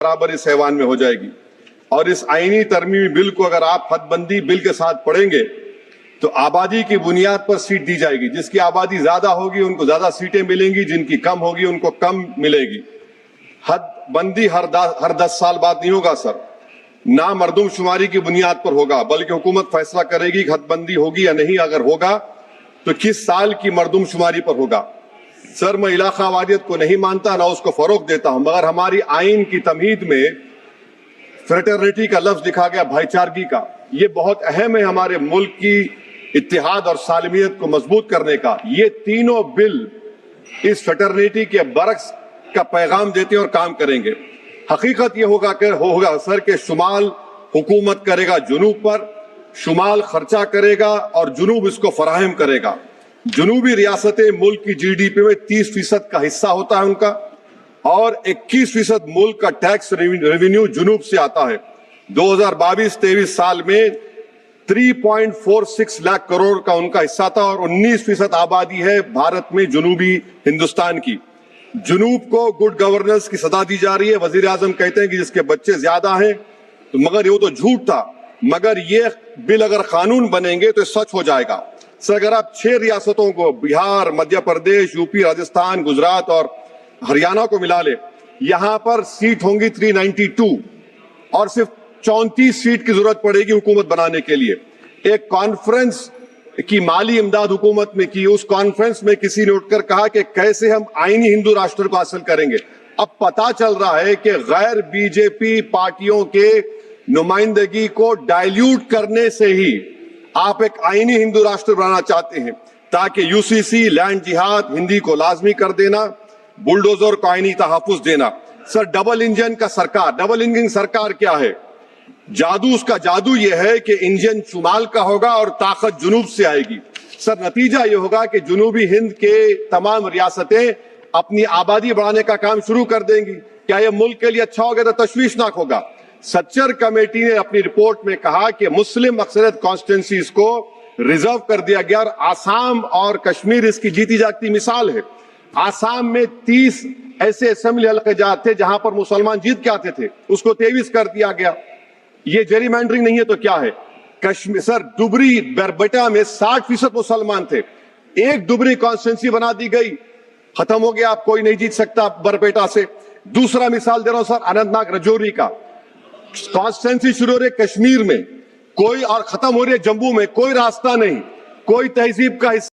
बराबर इस ऐवान में हो जाएगी। और इस आईनी तरमीमी बिल को अगर आप हदबंदी बिल के साथ पढ़ेंगे तो आबादी की बुनियाद पर सीट दी जाएगी। जिसकी आबादी ज्यादा होगी उनको ज्यादा सीटें मिलेंगी, जिनकी कम होगी उनको कम मिलेगी। हदबंदी हर 10 साल बाद नहीं होगा सर, ना मर्दमशुमारी की बुनियाद पर होगा, बल्कि हुकूमत फैसला करेगी कि हदबंदी होगी या नहीं। अगर होगा तो किस साल की मर्दमशुमारी पर होगा। सर, मैं इलाका वादियत को नहीं मानता, ना उसको फरोग देता हूं, मगर हमारी आइन की तमहीद में फ्रेटर्निटी का लफ्ज लिखा गया, भाईचारगी का। ये बहुत अहम है हमारे मुल्क की इत्तेहाद और सालमियत को मजबूत करने का। ये तीनों बिल इस फ्रेटर्निटी के बरक्स का पैगाम देते और काम करेंगे। हकीकत ये होगा सर कि शुमाल हुकूमत करेगा जुनूब पर, शुमाल खर्चा करेगा और जुनूब इसको फराहम करेगा। जुनूबी रियासतें मुल्क की जीडीपी में 30% का हिस्सा होता है उनका, और 21% मुल्क का टैक्स रेवेन्यू जुनूब से आता है। 2022-23 साल में 3.46 लाख करोड़ का उनका हिस्सा था, और 19% आबादी है भारत में जुनूबी हिंदुस्तान की। जुनूब को गुड गवर्नेंस की सदा दी जा रही है। वजीर आजम कहते हैं कि जिसके बच्चे ज्यादा हैं, तो मगर ये तो झूठ था। मगर ये बिल अगर कानून बनेंगे तो सच हो जाएगा। सर, अगर आप 6 रियासतों को, बिहार, मध्य प्रदेश, यूपी, राजस्थान, गुजरात और हरियाणा को मिला ले, यहां पर सीट होंगी 392, और सिर्फ 34 सीट की जरूरत पड़ेगी हुकूमत बनाने के लिए। एक कॉन्फ्रेंस की माली इमदाद हुकूमत में की, उस कॉन्फ्रेंस में किसी ने उठकर कहा कि कैसे हम आईनी हिंदू राष्ट्र को हासिल करेंगे। अब पता चल रहा है कि गैर बीजेपी पार्टियों के नुमाइंदगी को डाइल्यूट करने से ही आप एक आईनी हिंदू राष्ट्र बनाना चाहते हैं, ताकि यूसीसी, लैंड जिहाद, हिंदी को लाजमी कर देना, बुलडोजर को आईनी तहफ्फुज देना। सर, डबल इंजन का सरकार, डबल इंजन सरकार क्या है? जादू, उसका जादू यह है कि इंजन शुमाल का होगा और ताकत जुनूब से आएगी। सर, नतीजा यह होगा कि जुनूबी हिंद के तमाम रियासतें अपनी आबादी बढ़ाने का काम शुरू कर देंगी। क्या यह मुल्क के लिए अच्छा होगा? तो तशवीशनाक होगा। सच्चर कमेटी ने अपनी रिपोर्ट में कहा कि मुस्लिम अक्सरियत कॉन्स्टिट्यूंसीज को रिजर्व कर दिया गया, और आसाम और कश्मीर इसकी जीती जागती मिसाल है। आसाम में 30 ऐसे असेंबली हल्के थे जहां पर मुसलमान जीत के आते थे, उसको 23 कर दिया गया। ये जेरीमैंडरिंग नहीं है तो क्या है? कश्मीर, सर, डुबरी बरबेटा में 60% मुसलमान थे, एक डुबरी कॉन्स्टिट्यूंसी बना दी गई, खत्म हो गया, आप कोई नहीं जीत सकता बरबेटा से। दूसरा मिसाल दे रहा हूं सर, अनंतनाग रजौरी का। कॉन्स्टिट्यूंसी शुरू हो रही है कश्मीर में, कोई, और खत्म हो रही है जम्मू में, कोई रास्ता नहीं, कोई तहजीब का हिस्सा